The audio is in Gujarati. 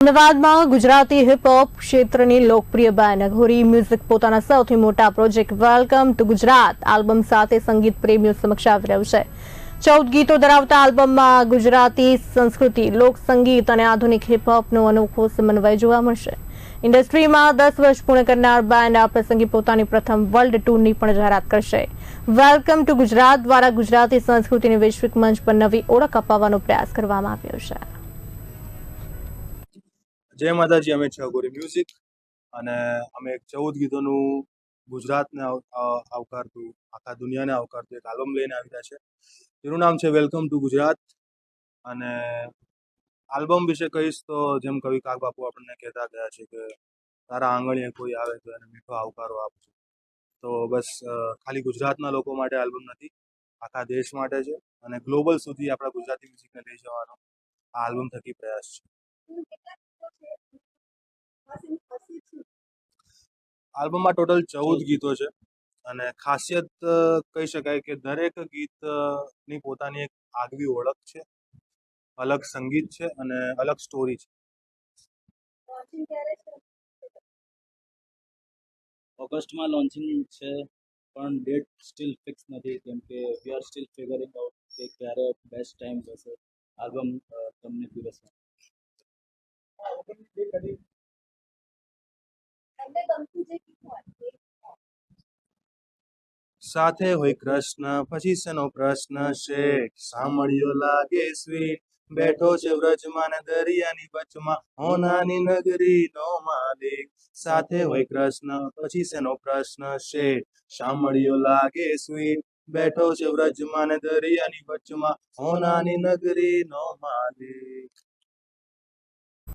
અમદાવાદમાં ગુજરાતી હિપહોપ ક્ષેત્રની લોકપ્રિય બેન્ડ ઘોરી મ્યુઝિક પોતાના સૌથી મોટા project welcome to Gujarat album સાથે સંગીત પ્રેમીઓ સમક્ષ આવી રહ્યું છે। 14 ગીતો ધરાવતા આલ્બમમાં ગુજરાતી સંસ્કૃતિ, લોક સંગીત અને આધુનિક હિપહોપનો અનોખો સમન્વય જોવા મળશે। ઇન્ડસ્ટ્રીમાં 10 વર્ષ પૂર્ણ કરનાર બેન્ડ આ પ્રસંગે પોતાની પ્રથમ વર્લ્ડ ટૂરની પણ જાહેરાત કરશે। વેલકમ ટુ ગુજરાત દ્વારા ગુજરાતી સંસ્કૃતિને વૈશ્વિક મંચ પર નવી ઓળખ અપાવવાનો પ્રયાસ કરવામાં આવ્યો છે। જય માતાજી। અમે છે ઘોરી મ્યુઝિક અને અમે 14 ગીતોનું ગુજરાતને આવકારતું, આખા દુનિયાને આવકારતું એક આલ્બમ લઈને આવ્યા છે, જેનું નામ છે વેલકમ ટુ ગુજરાત। અને આલ્બમ વિશે કહીશ તો જેમ કવિ કાગ બાપુ આપણને કહેતા ગયા છે કે તારા આંગણીએ કોઈ આવે તો એને મીઠો આવકારો આપજો। તો બસ ખાલી ગુજરાતના લોકો માટે આલ્બમ નથી, આખા દેશ માટે છે અને ગ્લોબલ સુધી આપણા ગુજરાતી મ્યુઝિકને લઈ જવાનો આ આલ્બમ થકી પ્રયાસ છે। આલ્બમમાં ટોટલ 14 ગીતો છે અને ખાસિયત કહી શકાય કે દરેક ગીતની પોતાની એક આગવી ઓળખ છે, અલગ સંગીત છે અને અલગ સ્ટોરી છે। ઓગસ્ટમાં લોન્ચિંગ છે, પણ ડેટ સ્ટીલ ફિક્સ નથી, કેમ કે we are still figuring out કે ક્યારે બેસ્ટ ટાઈમ જશે આલ્બમ તમને પીરસશે। સાથે હોય કૃષ્ણ પછી શેનો પ્રશ્ન શેઠ, સાંભળ્યો લાગે સ્વીટ, બેઠો છે વ્રજમાં ને દરિયાની વચમાં, હોનાની નગરી નો માલિક। સાથે હોય કૃષ્ણ પછી શેનો પ્રશ્ન શેઠ, સાંભળ્યો લાગે સ્વીટ, બેઠો છે વ્રજમાં ને દરિયાની વચમાં, હોનાની નગરી નો માલિક।